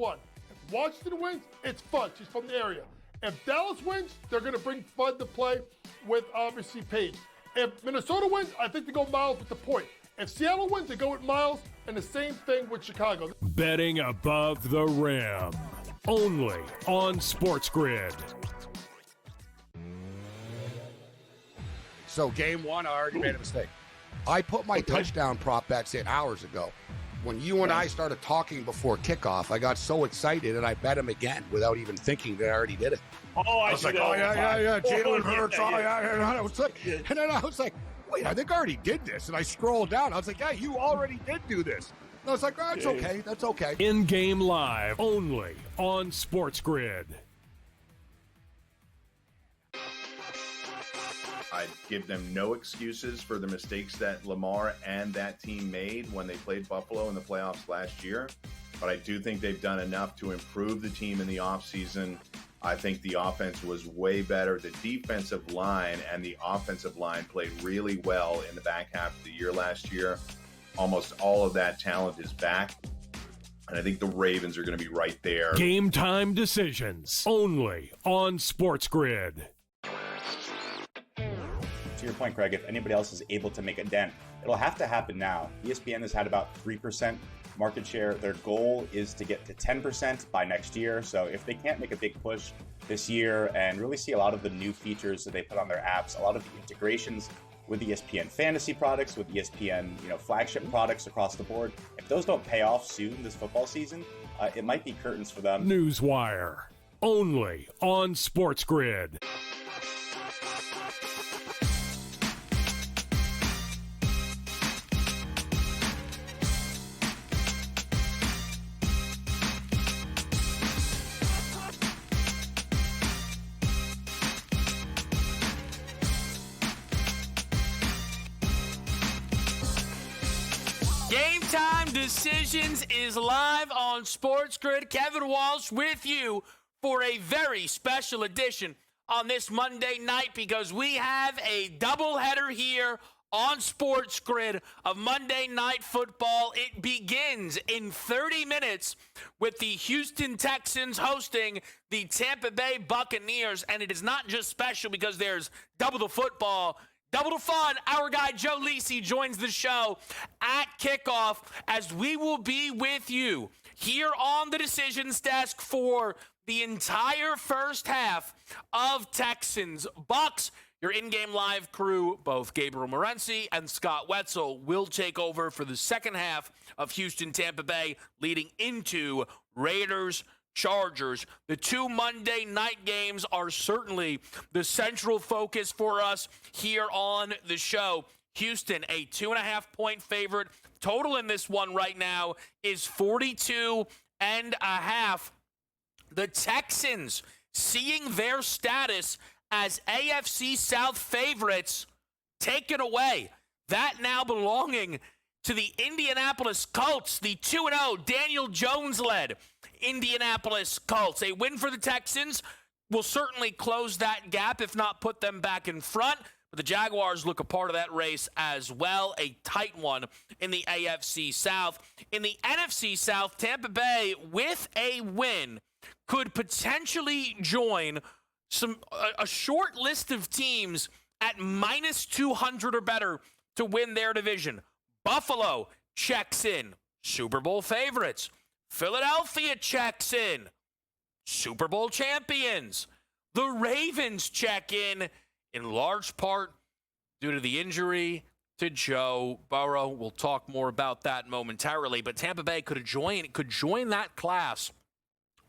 won. If Washington wins, it's fun. She's from the area. If Dallas wins, they're going to bring Fud to play with, obviously, Paige. If Minnesota wins, I think they go Miles with the point. If Seattle wins, they go with Miles, and the same thing with Chicago. Betting above the rim. Only on SportsGrid. So game one, I already made a mistake. I put my touchdown prop bets in hours ago. When you and I started talking before kickoff, I got so excited and I bet him again without even thinking that I already did it. I was like, Jalen Hurts, and I was like, and then I was like, wait, I think I already did this. And I scrolled down. I was like, yeah, you already did do this. And I was like, oh, it's okay. That's okay. In-game live, only on SportsGrid. I'd give them no excuses for the mistakes that Lamar and that team made when they played Buffalo in the playoffs last year. But I do think they've done enough to improve the team in the offseason. I think the offense was way better. The defensive line and the offensive line played really well in the back half of the year last year. Almost all of that talent is back. And I think the Ravens are going to be right there. Game time decisions, only on SportsGrid. To your point, Craig, if anybody else is able to make a dent, it'll have to happen now. ESPN has had about 3% market share. Their goal is to get to 10% by next year. So if they can't make a big push this year and really see a lot of the new features that they put on their apps, a lot of the integrations with ESPN fantasy products, with ESPN, flagship products across the board, if those don't pay off soon this football season, it might be curtains for them. Newswire, only on SportsGrid. Game Time Decisions is live on SportsGrid. Kevin Walsh with you for a very special edition on this Monday night because we have a doubleheader here on SportsGrid of Monday Night Football. It begins in 30 minutes with the Houston Texans hosting the Tampa Bay Buccaneers, and it is not just special because there's double the football, double the fun. Our guy Joe Lisi joins the show at kickoff as we will be with you here on the decisions desk for the entire first half of Texans Bucks. Your in-game live crew, both Gabriel Morency and Scott Wetzel, will take over for the second half of Houston-Tampa Bay, leading into Raiders-Chargers. The two Monday night games are certainly the central focus for us here on the show. Houston, a 2.5-point favorite. Total in this one right now is 42.5. The Texans, seeing their status as AFC South favorites, taken away. That now belonging to the Indianapolis Colts, the 2-0 Daniel Jones-led Indianapolis Colts. A win for the Texans will certainly close that gap, if not put them back in front. But the Jaguars look a part of that race as well. A tight one in the AFC South. In the NFC South, Tampa Bay, with a win, could potentially join a short list of teams at minus 200 or better to win their division. Buffalo checks in, Super Bowl favorites. Philadelphia checks in, Super Bowl champions. The Ravens check in large part due to the injury to Joe Burrow. We'll talk more about that momentarily, but Tampa Bay could join that class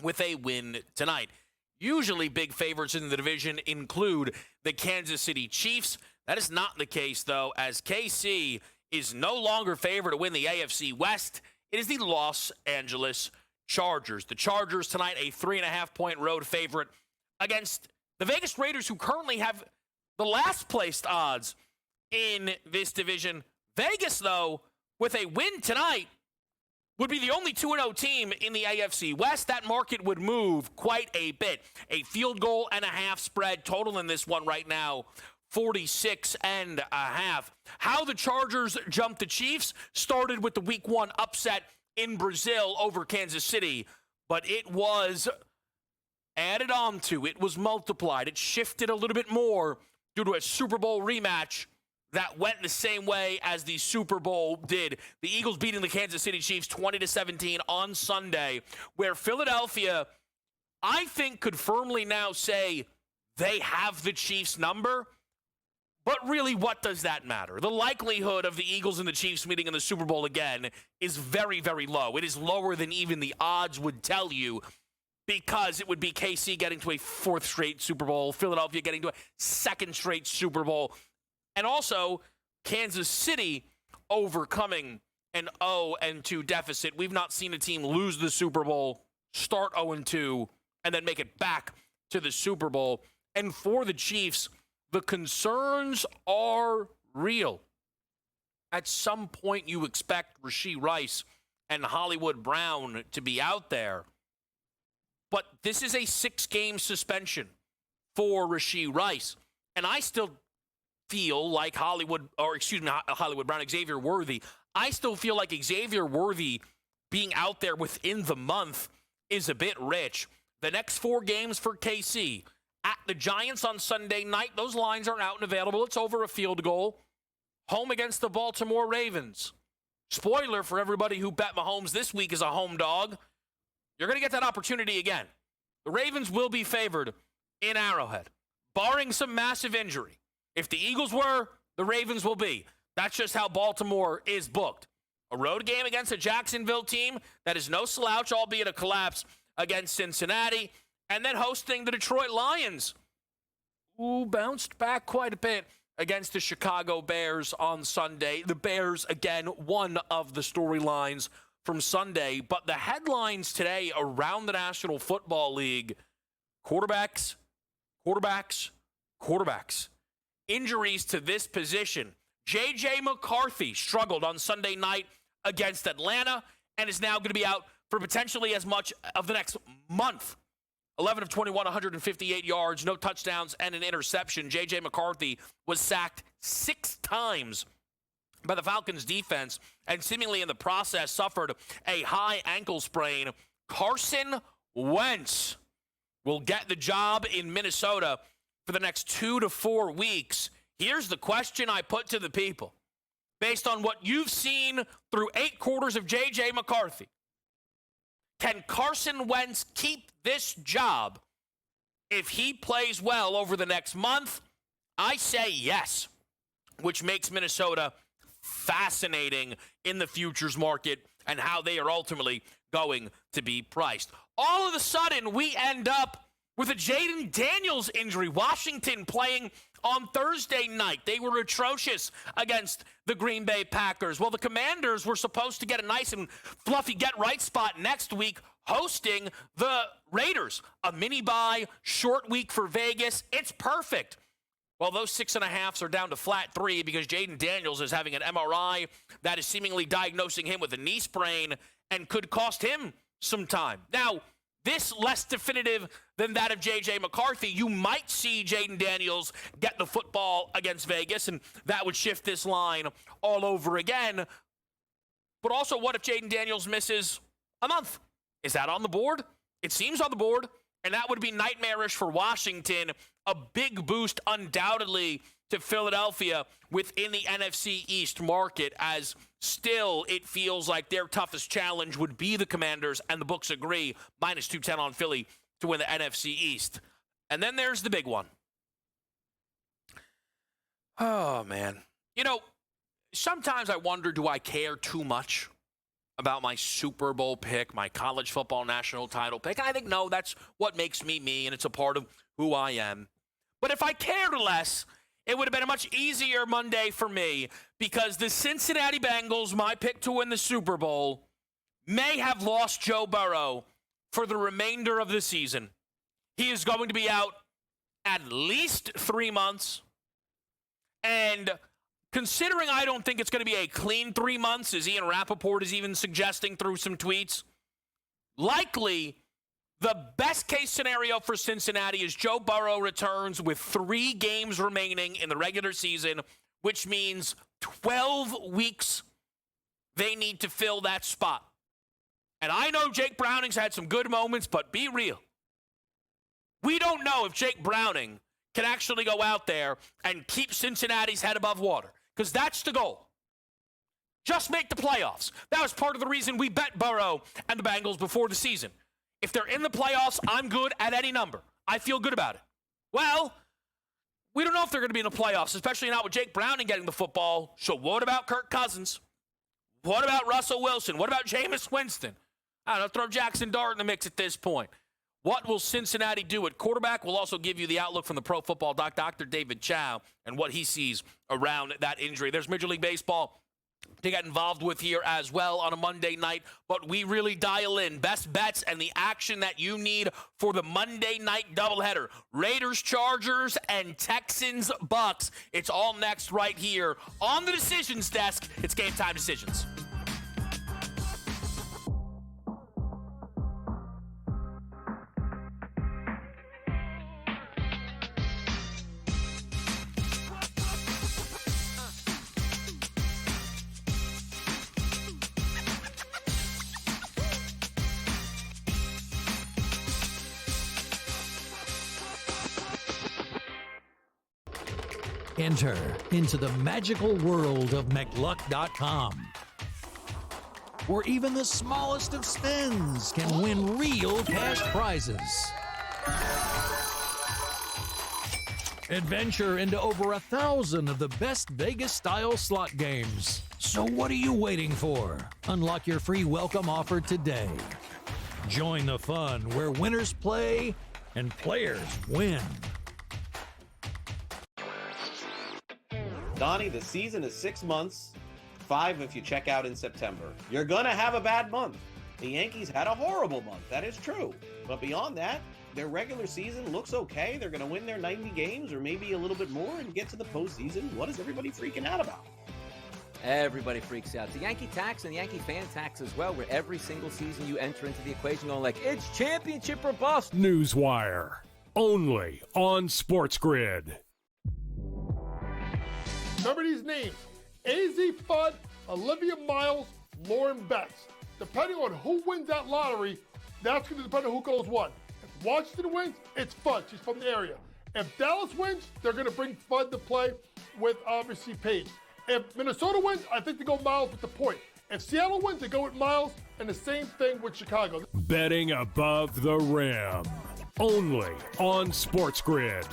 with a win tonight. Usually big favorites in the division include the Kansas City Chiefs. That is not the case, though, as KC is no longer favored to win the AFC West. It is the Los Angeles Chargers. The Chargers tonight, a 3.5-point road favorite against the Vegas Raiders, who currently have the last placed odds in this division. Vegas, though, with a win tonight, would be the only 2-0 team in the AFC West. That market would move quite a bit. A field goal and a half spread total in this one right now, 46.5. How the Chargers jumped the Chiefs started with the Week 1 upset in Brazil over Kansas City. but it was added on to. It was multiplied. It shifted a little bit more due to a Super Bowl rematch that went the same way as the Super Bowl did. The Eagles beating the Kansas City Chiefs 20-17 on Sunday, where Philadelphia, I think, could firmly now say they have the Chiefs' number. But really, what does that matter? The likelihood of the Eagles and the Chiefs meeting in the Super Bowl again is very, very low. It is lower than even the odds would tell you, because it would be KC getting to a fourth straight Super Bowl, Philadelphia getting to a second straight Super Bowl, and also Kansas City overcoming an 0-2 deficit. We've not seen a team lose the Super Bowl, start 0-2, and then make it back to the Super Bowl. And for the Chiefs, the concerns are real. At some point, you expect Rashee Rice and Hollywood Brown to be out there. But this is a 6-game suspension for Rashee Rice. And I still feel like Hollywood Brown, Xavier Worthy. I still feel like Xavier Worthy being out there within the month is a bit rich. The next 4 games for KC. At the Giants on Sunday night, those lines aren't out and available. It's over a field goal. Home against the Baltimore Ravens. Spoiler for everybody who bet Mahomes this week as a home dog. You're going to get that opportunity again. The Ravens will be favored in Arrowhead, barring some massive injury. If the Eagles were, the Ravens will be. That's just how Baltimore is booked. A road game against a Jacksonville team that is no slouch, albeit a collapse against Cincinnati. And then hosting the Detroit Lions, who bounced back quite a bit against the Chicago Bears on Sunday. The Bears, again, one of the storylines from Sunday. But the headlines today around the National Football League, quarterbacks. Injuries to this position. J.J. McCarthy struggled on Sunday night against Atlanta and is now going to be out for potentially as much of the next month. 11 of 21, 158 yards, no touchdowns, and an interception. J.J. McCarthy was sacked 6 times by the Falcons defense and seemingly in the process suffered a high ankle sprain. Carson Wentz will get the job in Minnesota for the next 2 to 4 weeks. Here's the question I put to the people. Based on what you've seen through 8 quarters of J.J. McCarthy, can Carson Wentz keep this job if he plays well over the next month? I say yes, which makes Minnesota fascinating in the futures market and how they are ultimately going to be priced. All of a sudden, we end up with a Jaden Daniels injury. Washington playing on Thursday night. They were atrocious against the Green Bay Packers. Well, the Commanders were supposed to get a nice and fluffy get-right spot next week hosting the Raiders. A mini-bye, short week for Vegas. It's perfect. Well, those 6.5s are down to flat 3 because Jaden Daniels is having an MRI that is seemingly diagnosing him with a knee sprain and could cost him some time. Now, this less definitive than that of J.J. McCarthy. You might see Jaden Daniels get the football against Vegas, and that would shift this line all over again. But also, what if Jaden Daniels misses a month? Is that on the board? It seems on the board, and that would be nightmarish for Washington. A big boost, undoubtedly, to Philadelphia within the NFC East market, as still it feels like their toughest challenge would be the Commanders, and the books agree, minus 210 on Philly to win the NFC East. And then there's the big one. Oh, man. You know, sometimes I wonder, do I care too much about my Super Bowl pick, my college football national title pick? And I think, no, that's what makes me me, and it's a part of who I am. But if I cared less, it would have been a much easier Monday for me, because the Cincinnati Bengals, my pick to win the Super Bowl, may have lost Joe Burrow for the remainder of the season. He is going to be out at least 3 months. And considering I don't think it's going to be a clean 3 months, as Ian Rappaport is even suggesting through some tweets, likely the best case scenario for Cincinnati is Joe Burrow returns with 3 games remaining in the regular season, which means 12 weeks they need to fill that spot. And I know Jake Browning's had some good moments, but be real. We don't know if Jake Browning can actually go out there and keep Cincinnati's head above water, because that's the goal. Just make the playoffs. That was part of the reason we bet Burrow and the Bengals before the season. If they're in the playoffs, I'm good at any number. I feel good about it. Well, we don't know if they're going to be in the playoffs, especially not with Jake Browning getting the football. So what about Kirk Cousins? What about Russell Wilson? What about Jameis Winston? I don't know, throw Jackson Dart in the mix at this point. What will Cincinnati do at quarterback? We'll also give you the outlook from the Pro Football Doc, Dr. David Chow, and what he sees around that injury. There's Major League Baseball to get involved with here as well on a Monday night, but we really dial in best bets and the action that you need for the Monday night doubleheader. Raiders, Chargers, and Texans, Bucks. It's all next right here on the Decisions Desk. It's Game Time Decisions. Enter into the magical world of McLuck.com, where even the smallest of spins can win real cash prizes. Adventure into over 1,000 of the best Vegas-style slot games. So what are you waiting for? Unlock your free welcome offer today. Join the fun where winners play and players win. Donnie, the season is 6 months, 5 if you check out in September. You're going to have a bad month. The Yankees had a horrible month, that is true. But beyond that, their regular season looks okay. They're going to win their 90 games or maybe a little bit more and get to the postseason. What is everybody freaking out about? Everybody freaks out. The Yankee tax and the Yankee fan tax as well, where every single season you enter into the equation going like, it's championship or bust. Newswire, only on SportsGrid. Remember these names: AZ Fudd, Olivia Miles, Lauren Betts. Depending on who wins that lottery, that's going to depend on who goes one. If Washington wins, it's Fudd. She's from the area. If Dallas wins, they're going to bring Fudd to play with, obviously, Paige. If Minnesota wins, I think they go Miles with the point. If Seattle wins, they go with Miles, and the same thing with Chicago. Betting above the rim, only on SportsGrid.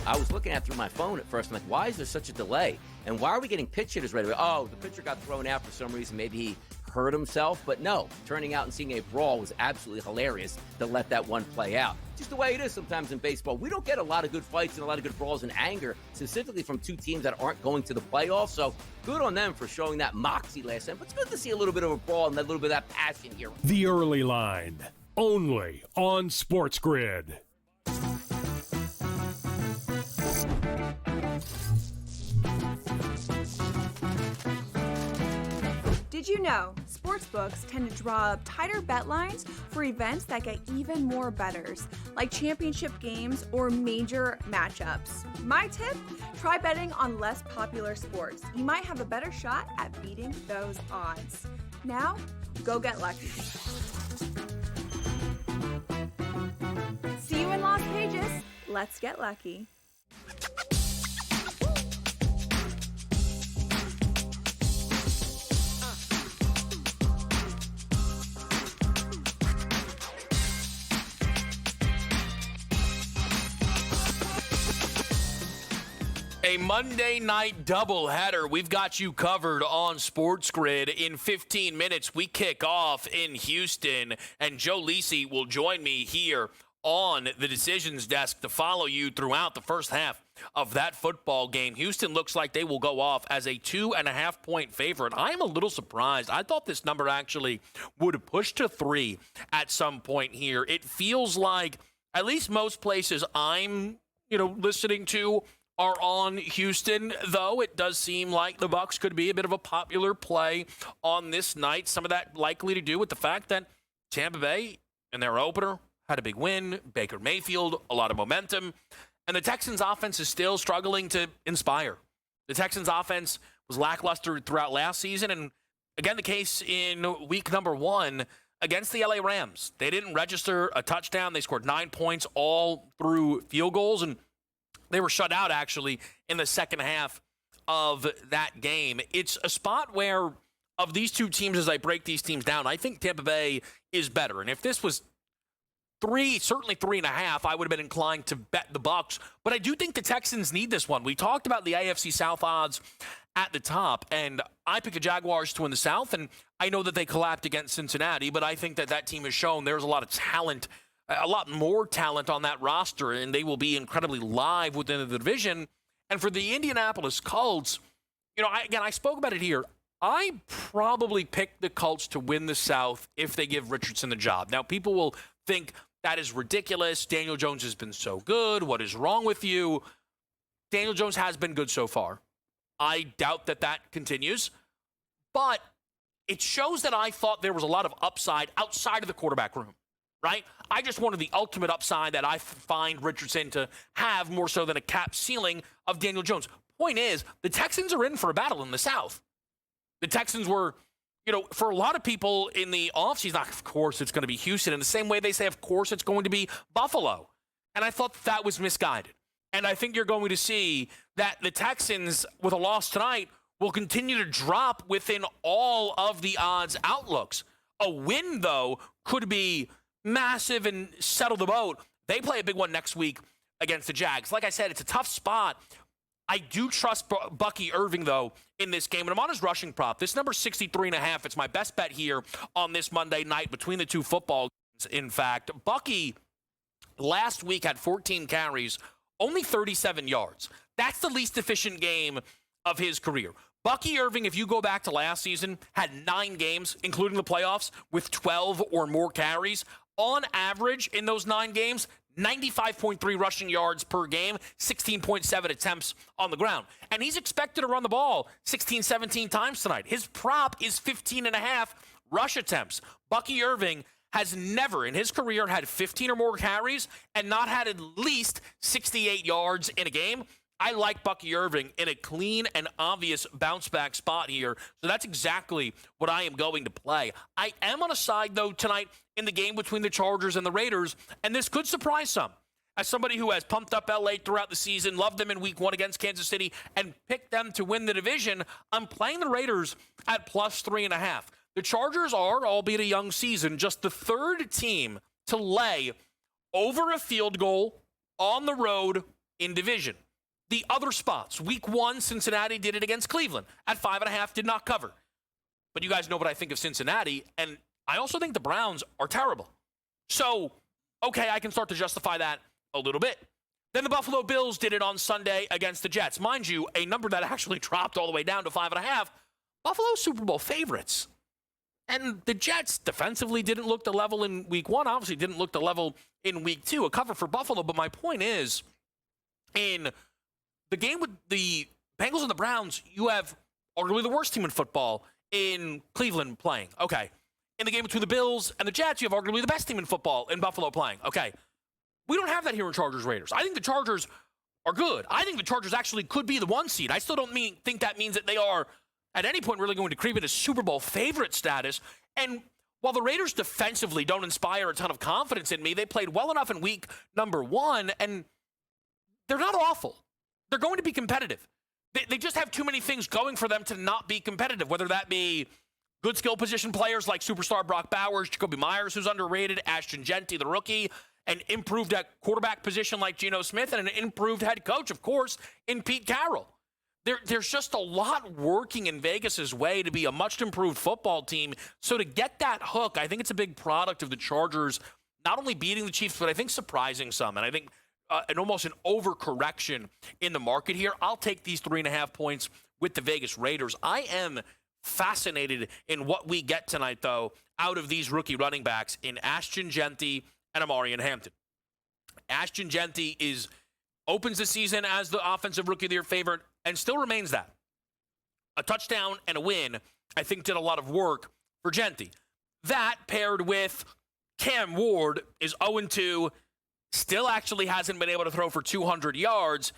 I was looking at it through my phone at first. I'm like, why is there such a delay? And why are we getting pitch hitters right away? Oh, the pitcher got thrown out for some reason. Maybe he hurt himself. But no, turning out and seeing a brawl was absolutely hilarious to let that one play out. Just the way it is sometimes in baseball. We don't get a lot of good fights and a lot of good brawls and anger, specifically from two teams that aren't going to the playoffs. So good on them for showing that moxie last time. But it's good to see a little bit of a brawl and a little bit of that passion here. The Early Line, only on SportsGrid. Did you know sportsbooks tend to draw up tighter bet lines for events that get even more bettors, like championship games or major matchups? My tip, try betting on less popular sports. You might have a better shot at beating those odds. Now, go get lucky. See you in Las Vegas. Let's get lucky. A Monday night doubleheader. We've got you covered on SportsGrid. In 15 minutes, we kick off in Houston, and Joe Lisi will join me here on the Decisions Desk to follow you throughout the first half of that football game. Houston looks like they will go off as a 2.5-point favorite. I'm a little surprised. I thought this number actually would push to 3 at some point here. It feels like at least most places I'm, listening to are on Houston, though it does seem like the Bucs could be a bit of a popular play on this night. Some of that likely to do with the fact that Tampa Bay, in their opener, had a big win. Baker Mayfield, a lot of momentum. And the Texans' offense is still struggling to inspire. The Texans' offense was lackluster throughout last season, and again, the case in week number 1 against the LA Rams. They didn't register a touchdown. They scored 9 points all through field goals, and they were shut out, actually, in the second half of that game. It's a spot where, of these two teams, as I break these teams down, I think Tampa Bay is better. And if this was 3, certainly 3.5, I would have been inclined to bet the Bucs. But I do think the Texans need this one. We talked about the AFC South odds at the top, and I picked the Jaguars to win the South, and I know that they collapsed against Cincinnati, but I think that that team has shown there's a lot of talent, a lot more talent on that roster, and they will be incredibly live within the division. And for the Indianapolis Colts, I spoke about it here. I probably pick the Colts to win the South if they give Richardson the job. Now, people will think that is ridiculous. Daniel Jones has been so good. What is wrong with you? Daniel Jones has been good so far. I doubt that that continues. But it shows that I thought there was a lot of upside outside of the quarterback room, right? I just wanted the ultimate upside that I find Richardson to have more so than a cap ceiling of Daniel Jones. Point is, the Texans are in for a battle in the South. The Texans were, for a lot of people in the offseason, of course it's going to be Houston. In the same way they say, of course it's going to be Buffalo. And I thought that was misguided. And I think you're going to see that the Texans, with a loss tonight, will continue to drop within all of the odds outlooks. A win, though, could be massive and settle the boat. They play a big one next week against the Jags. Like I said, it's a tough spot. I do trust Bucky Irving, though, in this game. And I'm on his rushing prop. This number 63.5. It's my best bet here on this Monday night between the two football games, in fact. Bucky last week had 14 carries, only 37 yards. That's the least efficient game of his career. Bucky Irving, if you go back to last season, had 9 games, including the playoffs, with 12 or more carries. On average, in those 9 games, 95.3 rushing yards per game, 16.7 attempts on the ground. And he's expected to run the ball 16, 17 times tonight. His prop is 15.5 rush attempts. Bucky Irving has never in his career had 15 or more carries and not had at least 68 yards in a game. I like Bucky Irving in a clean and obvious bounce-back spot here. So that's exactly what I am going to play. I am on a side, though, tonight in the game between the Chargers and the Raiders, and this could surprise some. As somebody who has pumped up LA throughout the season, loved them in week 1 against Kansas City, and picked them to win the division, I'm playing the Raiders at plus 3.5. The Chargers are, albeit a young season, just the 3rd team to lay over a field goal on the road in division. The other spots, week 1, Cincinnati did it against Cleveland at 5.5, did not cover. But you guys know what I think of Cincinnati, and I also think the Browns are terrible. So, okay, I can start to justify that a little bit. Then the Buffalo Bills did it on Sunday against the Jets. Mind you, a number that actually dropped all the way down to 5.5. Buffalo Super Bowl favorites. And the Jets defensively didn't look the level in week 1, obviously didn't look the level in week 2. A cover for Buffalo, but my point is, in the game with the Bengals and the Browns, you have arguably the worst team in football in Cleveland playing. Okay. In the game between the Bills and the Jets, you have arguably the best team in football in Buffalo playing. Okay. We don't have that here in Chargers-Raiders. I think the Chargers are good. I think the Chargers actually could be the 1 seed. I still don't think that means that they are, at any point, really going to creep into Super Bowl favorite status. And while the Raiders defensively don't inspire a ton of confidence in me, they played well enough in week number 1, and they're not awful. They're going to be competitive. They just have too many things going for them to not be competitive, whether that be good skill position players like superstar Brock Bowers, Jacoby Myers, who's underrated, Ashton Genty, the rookie, an improved at quarterback position like Geno Smith, and an improved head coach, of course, in Pete Carroll. There's just a lot working in Vegas's way to be a much improved football team. So to get that hook, I think it's a big product of the Chargers not only beating the Chiefs, but I think surprising some. And I think almost an overcorrection in the market here. I'll take these 3.5 points with the Vegas Raiders. I am fascinated in what we get tonight, though, out of these rookie running backs in Ashton Genty and Amarian Hampton. Ashton Genty opens the season as the offensive rookie of the year favorite and still remains that. A touchdown and a win, I think, did a lot of work for Genty. That paired with Cam Ward is 0-2, still actually hasn't been able to throw for 200 yards.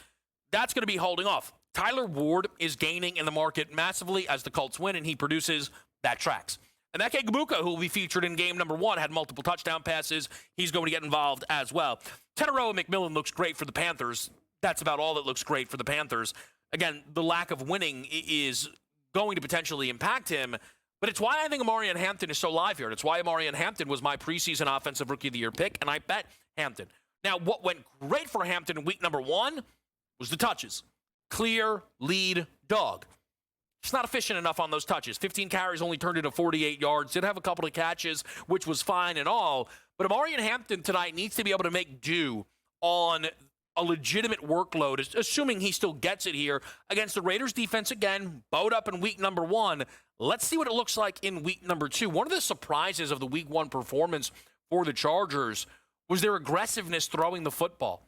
That's going to be holding off. Tyler Ward is gaining in the market massively as the Colts win, and he produces that tracks. And that Gabuka, who will be featured in game number 1, had multiple touchdown passes. He's going to get involved as well. Teteroa McMillan looks great for the Panthers. That's about all that looks great for the Panthers. Again, the lack of winning is going to potentially impact him, but it's why I think Amarian Hampton is so live here. And it's why Amarian Hampton was my preseason Offensive Rookie of the Year pick, and I bet Hampton. Now, what went great for Hampton in week number 1 was the touches. Clear, lead, dog. He's not efficient enough on those touches. 15 carries, only turned into 48 yards. Did have a couple of catches, which was fine and all. But Amarian Hampton tonight needs to be able to make do on a legitimate workload, assuming he still gets it here against the Raiders defense again, bowed up in week number 1. Let's see what it looks like in week number 2. One of the surprises of the week 1 performance for the Chargers was their aggressiveness throwing the football,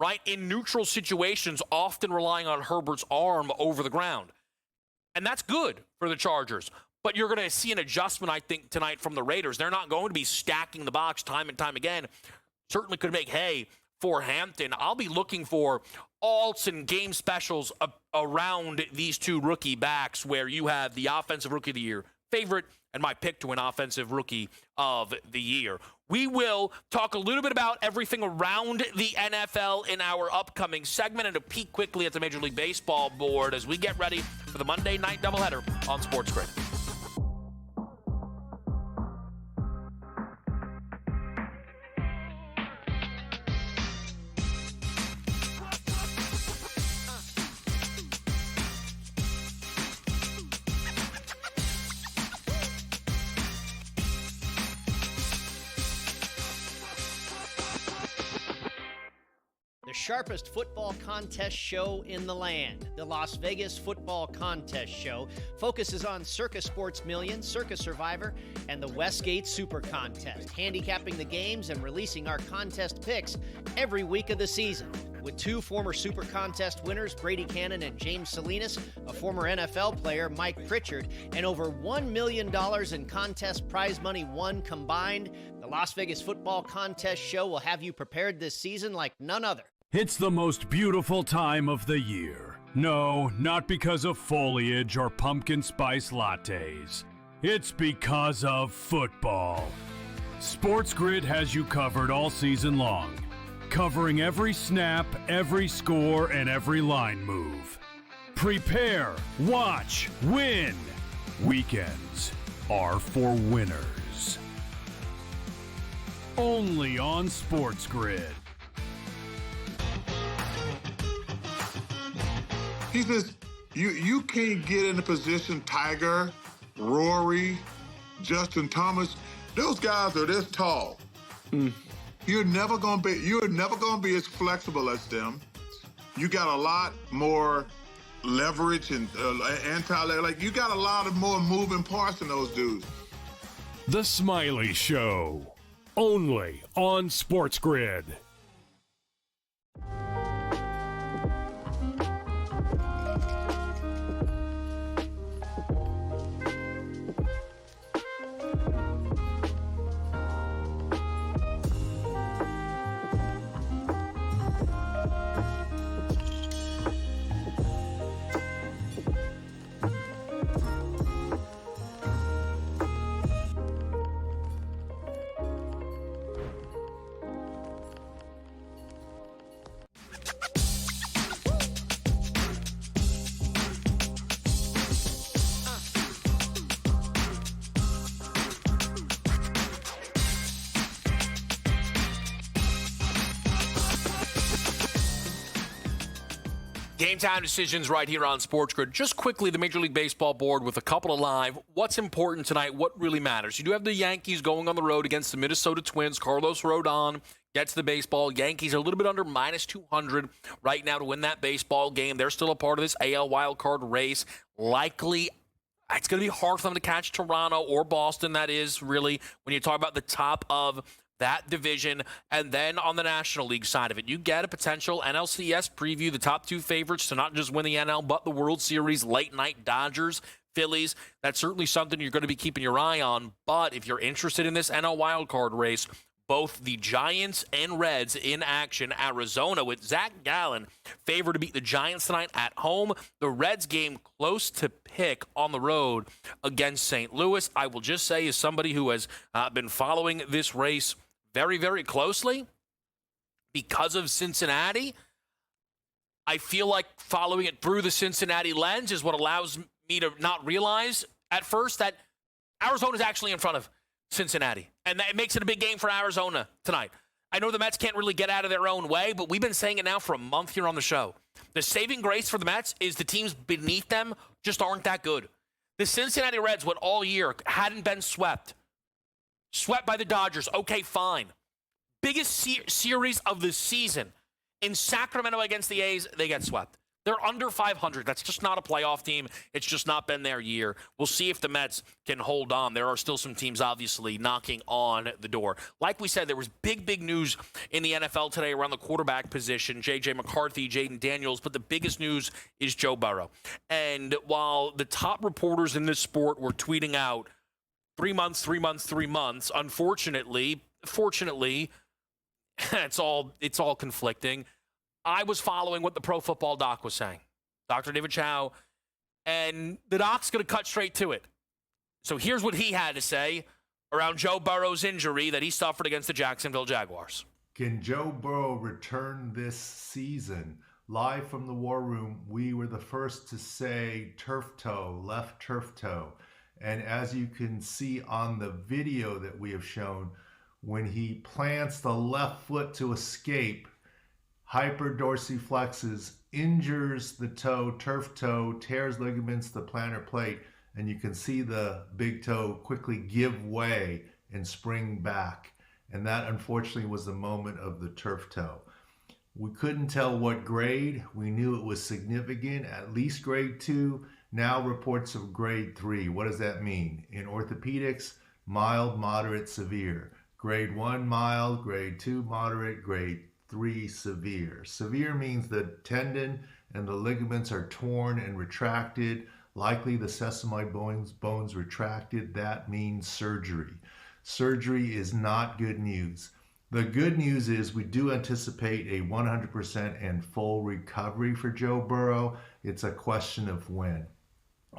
right? In neutral situations, often relying on Herbert's arm over the ground. And that's good for the Chargers. But you're going to see an adjustment, I think, tonight from the Raiders. They're not going to be stacking the box time and time again. Certainly could make hay for Hampton. I'll be looking for alts and game specials around these two rookie backs where you have the Offensive Rookie of the Year favorite and my pick to win Offensive Rookie of the Year. We will talk a little bit about everything around the NFL in our upcoming segment and a peek quickly at the Major League Baseball board as we get ready for the Monday night doubleheader on SportsGrid. Sharpest football contest show in the land. The Las Vegas Football Contest Show focuses on Circus Sports Million, Circus Survivor, and the Westgate Super Contest, handicapping the games and releasing our contest picks every week of the season. With 2 former Super Contest winners, Brady Cannon and James Salinas, a former NFL player, Mike Pritchard, and over $1 million in contest prize money won combined, the Las Vegas Football Contest Show will have you prepared this season like none other. It's the most beautiful time of the year. No, not because of foliage or pumpkin spice lattes. It's because of football. SportsGrid has you covered all season long, covering every snap, every score, and every line move. Prepare, watch, win. Weekends are for winners. Only on SportsGrid. He says, you can't get in the position Tiger, Rory, Justin Thomas. Those guys are this tall. You're never gonna be as flexible as them. You got a lot more leverage and like you got a lot of more moving parts in those dudes. The Smiley Show, only on SportsGrid. Game time decisions right here on SportsGrid. Just quickly, the Major League Baseball board with a couple of live. What's important tonight? What really matters? You do have the Yankees going on the road against the Minnesota Twins. Carlos Rodon gets the baseball. Yankees are a little bit under minus 200 right now to win that baseball game. They're still a part of this AL wildcard race. Likely, it's going to be hard for them to catch Toronto or Boston. That is really when you talk about the top of that division. And then on the National League side of it, you get a potential NLCS preview, the top 2 favorites to not just win the NL, but the World Series, late night Dodgers, Phillies. That's certainly something you're going to be keeping your eye on. But if you're interested in this NL wildcard race, both the Giants and Reds in action. Arizona with Zach Gallen favored to beat the Giants tonight at home. The Reds game close to pick on the road against St. Louis. I will just say, as somebody who has been following this race very, very closely, because of Cincinnati, I feel like following it through the Cincinnati lens is what allows me to not realize at first that Arizona's actually in front of Cincinnati. And that makes it a big game for Arizona tonight. I know the Mets can't really get out of their own way, but we've been saying it now for a month here on the show. The saving grace for the Mets is the teams beneath them just aren't that good. The Cincinnati Reds, what all year hadn't been swept. Swept by the Dodgers. Okay, fine. Biggest series of the season. In Sacramento against the A's, they get swept. They're under 500. That's just not a playoff team. It's just not been their year. We'll see if the Mets can hold on. There are still some teams, obviously, knocking on the door. Like we said, there was big news in the NFL today around the quarterback position. J.J. McCarthy, Jaden Daniels, but the biggest news is Joe Burrow. And while the top reporters in this sport were tweeting out 3 months, unfortunately, fortunately, it's all conflicting. I was following what the Pro Football Doc was saying, Dr. David Chow, and the doc's going to cut straight to it. So here's what he had to say around Joe Burrow's injury that he suffered against the Jacksonville Jaguars. Can Joe Burrow return this season? Live from the War Room, we were the first to say turf toe, left turf toe. And as you can see on the video that we have shown, when he plants the left foot to escape, hyperdorsiflexes, injures the toe, turf toe, tears ligaments, the plantar plate, and you can see the big toe quickly give way and spring back. And that, unfortunately, was the moment of the turf toe. We couldn't tell what grade. We knew it was significant, at least grade 2. Now reports of grade 3. What does that mean? In orthopedics, mild, moderate, severe. Grade 1, mild. Grade 2, moderate. Grade 3, severe. Severe means the tendon and the ligaments are torn and retracted. Likely the sesamoid bones retracted. That means surgery. Surgery is not good news. The good news is we do anticipate a 100% and full recovery for Joe Burrow. It's a question of when.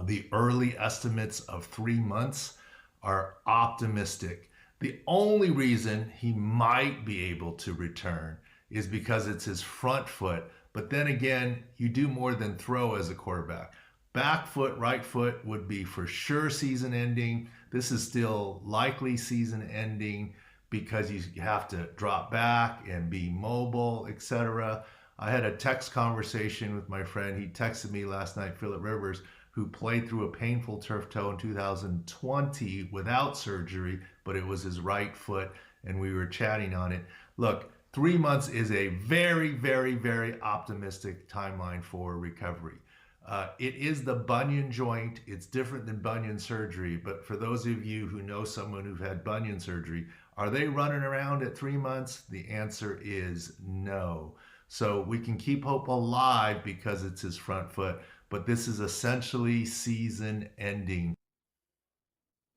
The early estimates of 3 months are optimistic. The only reason he might be able to return is because it's his front foot. But then again, you do more than throw as a quarterback. Back foot, right foot would be for sure season ending. This is still likely season ending because you have to drop back and be mobile, etc. I had a text conversation with my friend. He texted me last night, Phillip Rivers, who played through a painful turf toe in 2020 without surgery, but it was his right foot, and we were chatting on it. Look, 3 months is a very, very, very optimistic timeline for recovery. It is the bunion joint. It's different than bunion surgery, but for those of you who know someone who've had bunion surgery, are they running around at 3 months? The answer is no. So we can keep hope alive because it's his front foot, but this is essentially season ending.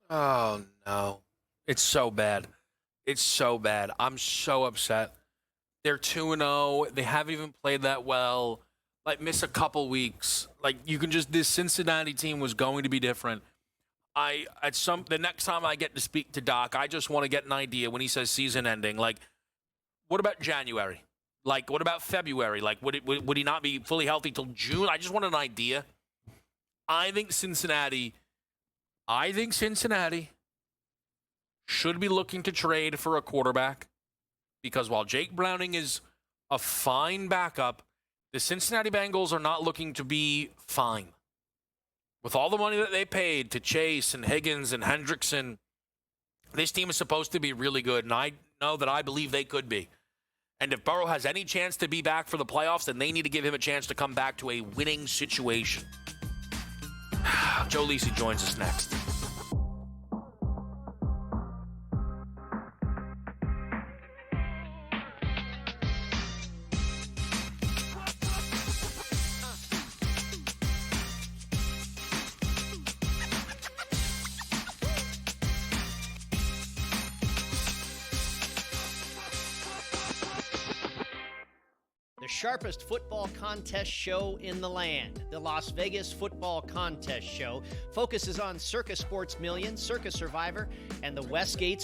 Oh, no. It's so bad. It's so bad. I'm so upset. They're 2-0. They haven't even played that well. Like, miss a couple weeks. Like, you can just, this Cincinnati team was going to be different. The next time I get to speak to Doc, I just want to get an idea when he says season ending. Like, what about January? Like, what about February? Like, would he not be fully healthy till June? I just want an idea. I think Cincinnati should be looking to trade for a quarterback because while Jake Browning is a fine backup, the Cincinnati Bengals are not looking to be fine. With all the money that they paid to Chase and Higgins and Hendrickson, this team is supposed to be really good, and I know that I believe they could be. And if Burrow has any chance to be back for the playoffs, then they need to give him a chance to come back to a winning situation. Joe Lisi joins us next. sharpest football contest show in the land. The Las Vegas Football Contest Show focuses on Circus Sports Million, Circus Survivor, and the Westgate